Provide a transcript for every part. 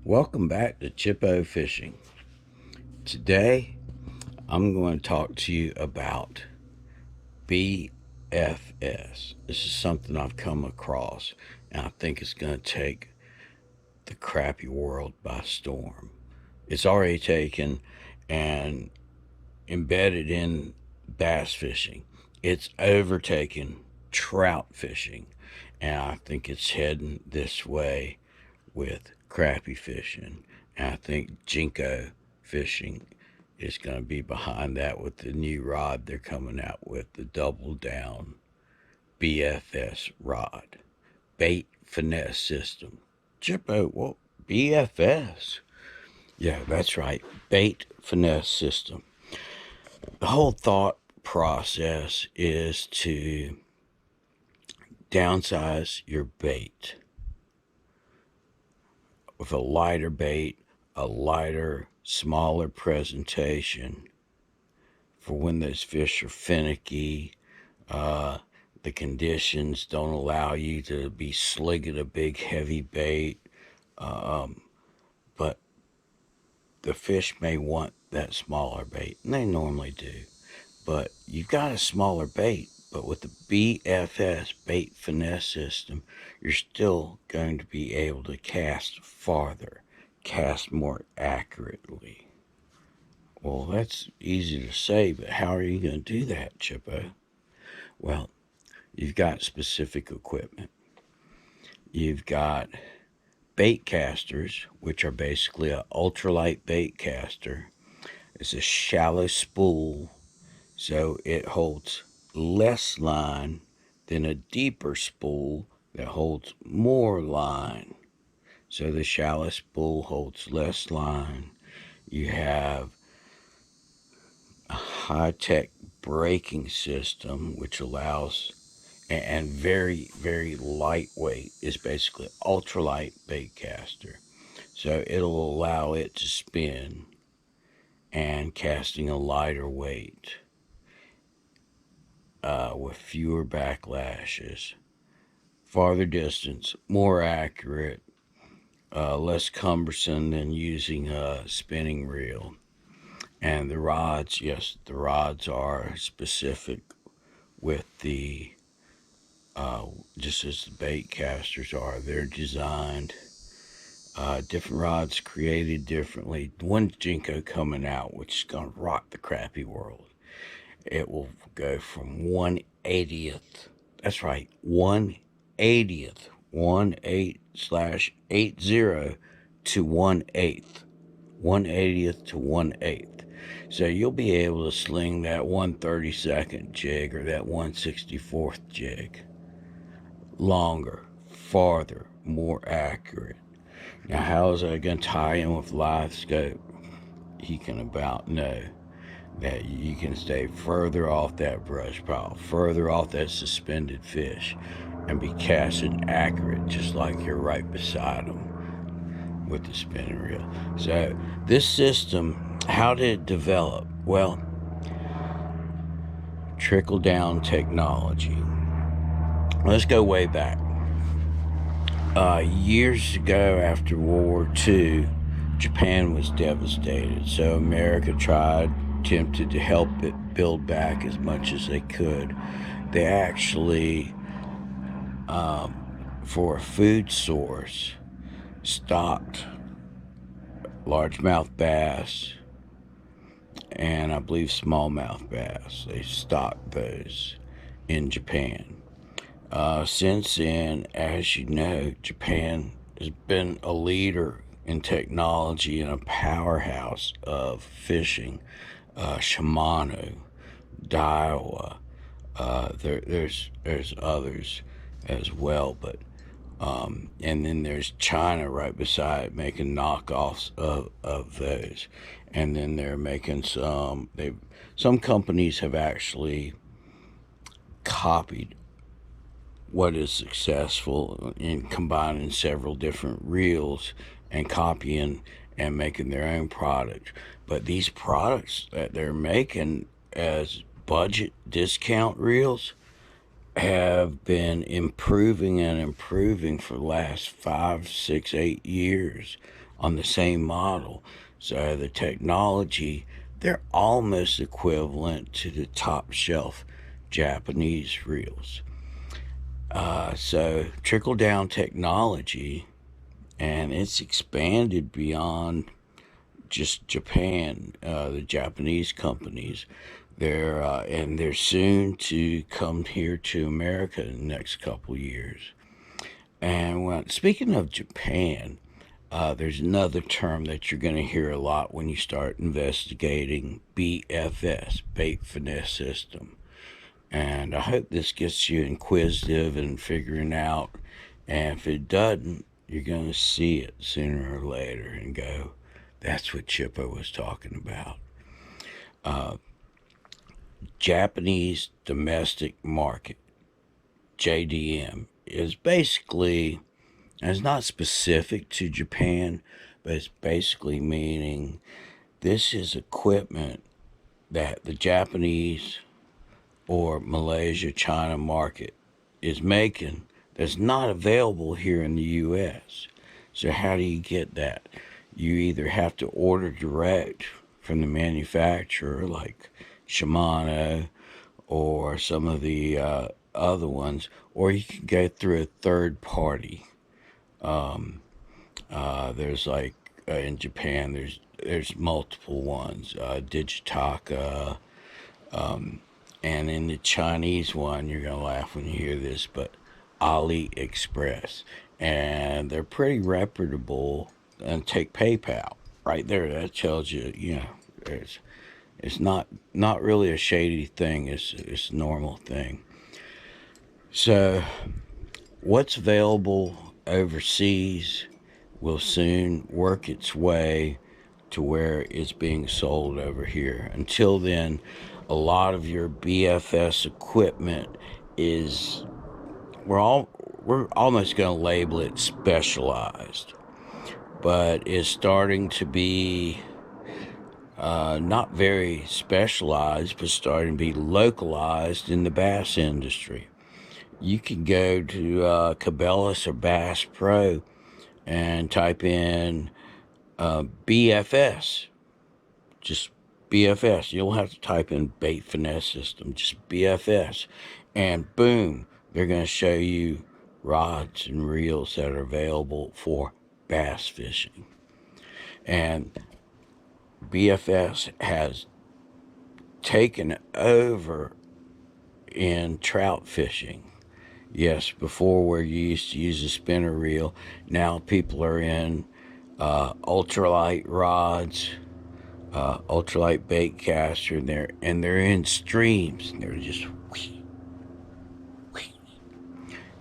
Welcome back to Chippo Fishing. Today, I'm going to talk to you about BFS. This is something I've come across, and I think it's going to take the crappie world by storm. It's already taken and embedded in bass fishing. It's overtaken trout fishing, and I think it's heading this way with crappie fishing. And I think Jenko fishing is going to be behind that with the new rod they're coming out with, the double down BFS rod, bait finesse system. Chippo, well, BFS. Yeah, that's right, bait finesse system. The whole thought process is to downsize your bait with a lighter bait, a lighter, smaller presentation for when those fish are finicky. The conditions don't allow you to be sligging a big, heavy bait, but the fish may want that smaller bait, and they normally do. But you've got a smaller bait, but with the BFS bait finesse system, you're still going to be able to cast farther, cast more accurately. Well, that's easy to say, but how are you going to do that, Chippo? Well, you've got specific equipment. You've got baitcasters, which are basically an ultralight baitcaster. It's a shallow spool, so it holds less line than a deeper spool that holds more line. So the shallow spool holds less line. You have a high-tech braking system, which allows, and very, very lightweight, is basically ultralight baitcaster. So it'll allow it to spin and casting a lighter weight with fewer backlashes, farther distance, more accurate, less cumbersome than using a spinning reel. And the rods, yes, the rods are specific with the, just as the bait casters are. They're designed, different rods created differently. One Jenko coming out, which is going to rock the crappie world. It will go from 1/80th. That's right, 1/80th, 1/8/80 to 1/8th, 1/80th to 1/8th. So you'll be able to sling that 1/32nd jig or that 1/64th jig longer, farther, more accurate. Now, how is that going to tie in with live scope? You can about know that you can stay further off that brush pile, further off that suspended fish, and be casting accurate just like you're right beside them with the spinning reel. So this system, how did it develop? Well, trickle down technology. Let's go way back. Years ago, after World War II, Japan was devastated, so America attempted to help it build back as much as they could. They actually, for a food source, stocked largemouth bass and I believe smallmouth bass. They stocked those in Japan. Since then, as you know, Japan has been a leader in technology and a powerhouse of fishing. Shimano, Daiwa, there's others as well, but and then there's China right beside making knockoffs of those, and then they're making some companies have actually copied what is successful in combining several different reels and copying and making their own product. But these products that they're making as budget discount reels have been improving and improving for the last 5, 6, 8 years. on the same model. So the technology, they're almost equivalent to the top shelf Japanese reels. So trickle down technology, and it's expanded beyond just Japan. The Japanese companies, they're soon to come here to America in the next couple years. And speaking of Japan, there's another term that you're going to hear a lot when you start investigating BFS, bait finesse system. And I hope this gets you inquisitive and figuring out. And if it doesn't, you're going to see it sooner or later and go, that's what Chippo was talking about. Japanese domestic market, JDM, is basically, and it's not specific to Japan, but it's basically meaning this is equipment that the Japanese or Malaysia, China market is making that's not available here in the U.S. So how do you get that? You either have to order direct from the manufacturer like Shimano or some of the other ones, or you can go through a third party. There's like in Japan, there's multiple ones, Digitaka, and in the Chinese one, you're gonna laugh when you hear this, but AliExpress, and they're pretty reputable. And take PayPal right there. That tells you, it's not really a shady thing. It's a normal thing. So what's available overseas will soon work its way to where it's being sold over here. Until then, a lot of your BFS equipment is we're almost going to label it specialized, but is starting to be not very specialized, but starting to be localized in the bass industry. You can go to Cabela's or Bass Pro and type in BFS, just BFS. You don't have to type in bait finesse system, just BFS. And boom, they're going to show you rods and reels that are available for bass fishing. And BFS has taken over in trout fishing. Yes, before where you used to use a spinner reel, now people are in ultralight rods, ultralight baitcaster, and they're in streams. They're just,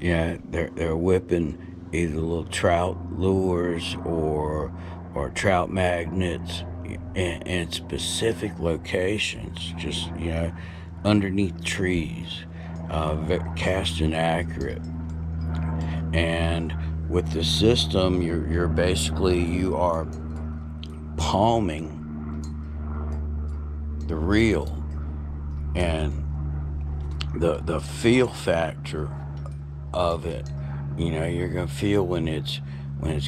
they're whipping either little trout lures or trout magnets in specific locations, just underneath trees, casting accurate. And with the system, you're basically you are palming the reel, and the feel factor of it. You're gonna feel when it's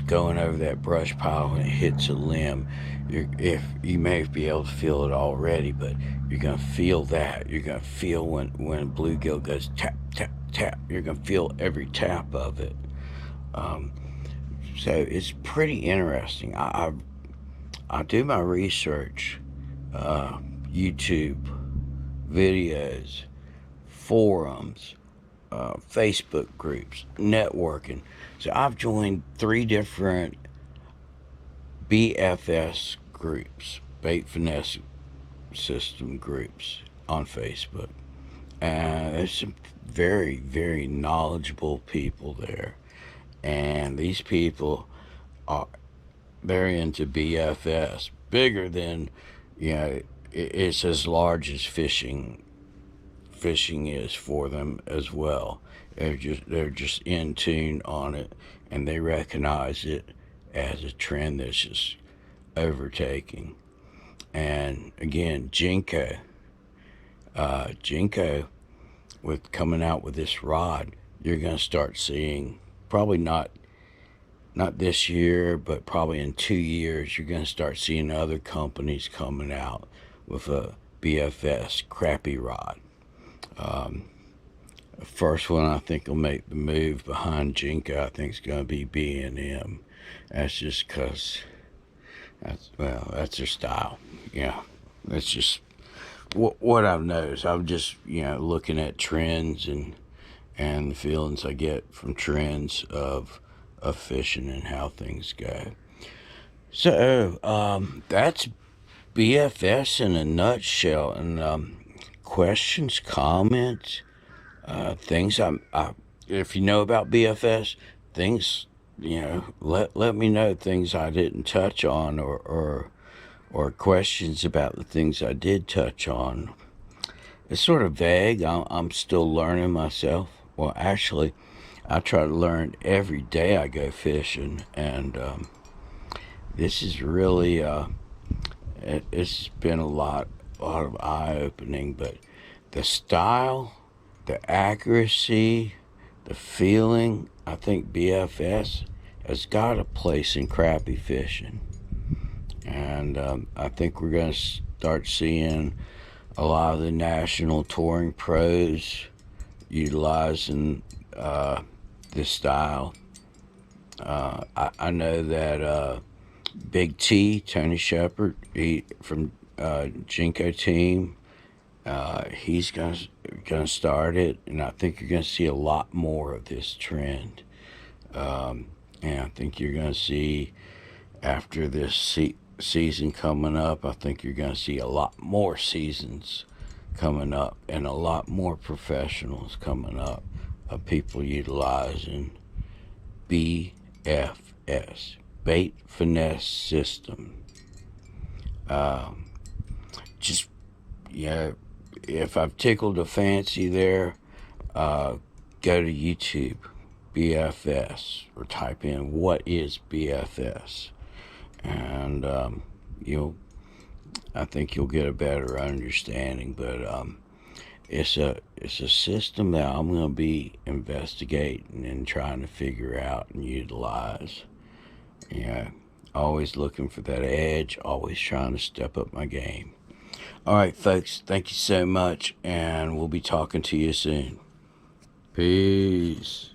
going over that brush pile and it hits a limb. If you may be able to feel it already, but you're gonna feel that. You're gonna feel when bluegill goes tap tap tap. You're gonna feel every tap of it. So it's pretty interesting. I do my research, YouTube videos, forums, Facebook groups, networking. So I've joined 3 different BFS groups, bait finesse system groups on Facebook. And there's some very, very knowledgeable people there. And these people are they're into BFS, bigger than it's as large as fishing is for them as well. They're just in tune on it, and they recognize it as a trend that's just overtaking. And again, Jenko, with coming out with this rod, you're going to start seeing probably not not this year, but probably in 2 years, you're going to start seeing other companies coming out with a BFS crappie rod. The first one I think will make the move behind Jenko, I think, is going to be B&M. That's just because that's their style. Yeah, that's just what I've noticed. I'm just looking at trends and the feelings I get from trends of fishing and how things go. So that's BFS in a nutshell. And questions, comments, things if you know about BFS, things let me know, things I didn't touch on, or questions about the things I did touch on. It's sort of vague. I'm still learning myself. Well, actually, I try to learn every day I go fishing, and this is really it's been a lot of eye opening. But the style, the accuracy, the feeling, I think BFS has got a place in crappie fishing, and I think we're going to start seeing a lot of the national touring pros utilizing this style. I know that Big T, Tony Shepard, he from Jenko team, he's gonna start it, and I think you're gonna see a lot more of this trend. And I think you're gonna see after this season coming up, I think you're gonna see a lot more seasons coming up and a lot more professionals coming up of people utilizing BFS, bait finesse system. Just if I've tickled a fancy there, go to YouTube, BFS, or type in what is BFS, and I think you'll get a better understanding. But it's a system that I'm going to be investigating and trying to figure out and utilize. Always looking for that edge, always trying to step up my game. All right, folks, thank you so much, and we'll be talking to you soon. Peace.